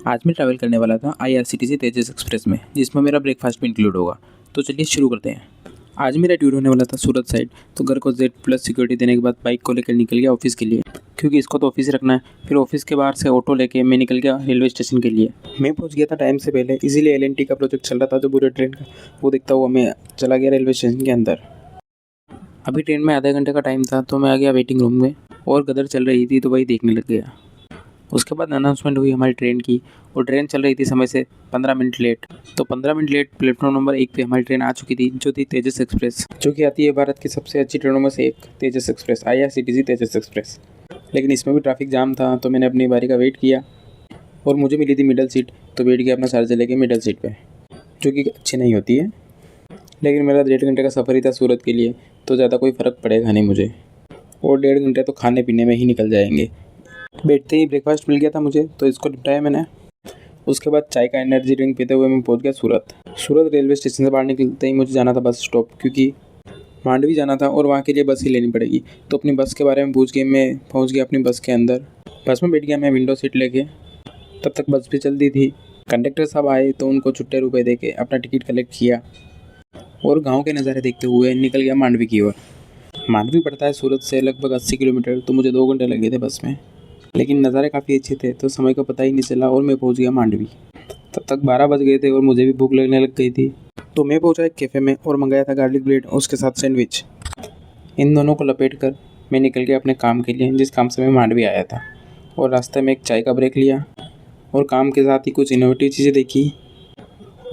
आज मैं ट्रैवल करने वाला था IRCTC तेजस एक्सप्रेस में, जिसमें मेरा ब्रेकफास्ट भी इंक्लूड होगा। तो चलिए शुरू करते हैं। आज मेरा टूर होने वाला था सूरत साइड, तो घर को Z+ सिक्योरिटी देने के बाद बाइक को लेकर निकल गया ऑफिस के लिए, क्योंकि इसको तो ऑफिस रखना है। फिर ऑफिस के बाहर से ऑटो लेके मैं निकल गया रेलवे स्टेशन के लिए। मैं पहुंच गया था टाइम से पहले, इसीलिए LNT का प्रोजेक्ट चल रहा था जो बुलेट ट्रेन का, वो देखता हुआ मैं चला गया रेलवे स्टेशन के अंदर। अभी ट्रेन में आधे घंटे का टाइम था, तो मैं आ गया वेटिंग रूम में और गदर चल रही थी तो वही देखने लग गया। उसके बाद अनाउंसमेंट हुई हमारी ट्रेन की, और ट्रेन चल रही थी समय से 15 मिनट लेट। तो 15 मिनट लेट प्लेटफॉर्म नंबर 1 पे हमारी ट्रेन आ चुकी थी, जो थी तेजस एक्सप्रेस, जो कि आती है भारत की सबसे अच्छी ट्रेनों में से एक, तेजस एक्सप्रेस, IRCTC तेजस एक्सप्रेस। लेकिन इसमें भी ट्रैफिक जाम था, तो मैंने अपनी बारी का वेट किया और मुझे मिली थी मिडल सीट, तो वेट किया अपना चार्जर लेके मिडल सीट पर, जो कि अच्छी नहीं होती है। लेकिन मेरा 1.5 घंटे का सफ़र ही था सूरत के लिए, तो ज़्यादा कोई फ़र्क पड़ेगा नहीं मुझे, और 1.5 घंटे तो खाने पीने में ही निकल जाएंगे। बैठते ही ब्रेकफास्ट मिल गया था मुझे, तो इसको निपटाया मैंने। उसके बाद चाय का एनर्जी ड्रिंक पीते हुए मैं पहुंच गया सूरत रेलवे स्टेशन से बाहर निकलते ही मुझे जाना था बस स्टॉप, क्योंकि मांडवी जाना था और वहाँ के लिए बस ही लेनी पड़ेगी। तो अपनी बस के बारे में पूछ के मैं पहुँच गया अपनी बस के अंदर। बस में बैठ गया मैं विंडो सीट लेके। तब तक बस भी चलती थी। कंडक्टर साहब आए तो उनको छुट्टे रुपये दे के अपना टिकट कलेक्ट किया और गाँव के नज़ारे देखते हुए निकल गया मांडवी की ओर। मांडवी पड़ता है सूरत से लगभग 80 किलोमीटर, तो मुझे 2 घंटे लगे थे बस में, लेकिन नज़ारे काफ़ी अच्छे थे, तो समय का पता ही नहीं चला और मैं पहुंच गया मांडवी। तब तक 12 बज गए थे और मुझे भी भूख लगने लग गई थी, तो मैं पहुंचा एक कैफ़े में और मंगाया था गार्लिक ब्रेड और उसके साथ सैंडविच। इन दोनों को लपेट कर मैं निकल गया अपने काम के लिए, जिस काम से मैं मांडवी आया था। और रास्ते में एक चाय का ब्रेक लिया और काम के साथ ही कुछ इनोवेटिव चीज़ें देखी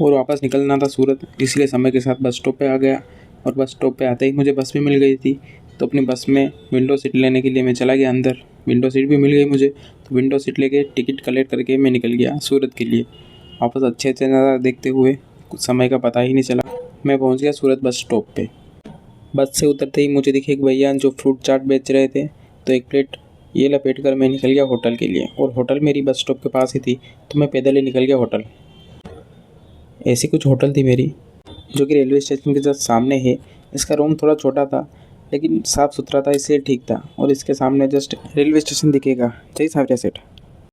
और वापस निकलना था सूरत, इसलिए समय के साथ बस स्टॉप पे आ गया। और बस स्टॉप पे आते ही मुझे बस भी मिल गई थी, तो अपनी बस में विंडो सीट लेने के लिए मैं चला गया अंदर। विंडो सीट भी मिल गई मुझे, तो विंडो सीट लेके टिकट कलेक्ट करके मैं निकल गया सूरत के लिए। वापस अच्छे नज़ारा देखते हुए कुछ समय का पता ही नहीं चला, मैं पहुंच गया सूरत बस स्टॉप पे। बस से उतरते ही मुझे दिखे एक भैया जो फ्रूट चाट बेच रहे थे, तो एक प्लेट ये लपेट कर मैं निकल गया होटल के लिए। और होटल मेरी बस स्टॉप के पास ही थी, तो मैं पैदल ही निकल गया होटल। ऐसी कुछ होटल थी मेरी, जो कि रेलवे स्टेशन के जस्ट सामने है। इसका रूम थोड़ा छोटा था, लेकिन साफ़ सुथरा था, इसलिए ठीक था। और इसके सामने जस्ट रेलवे स्टेशन दिखेगा। जय सावरिया सेठ।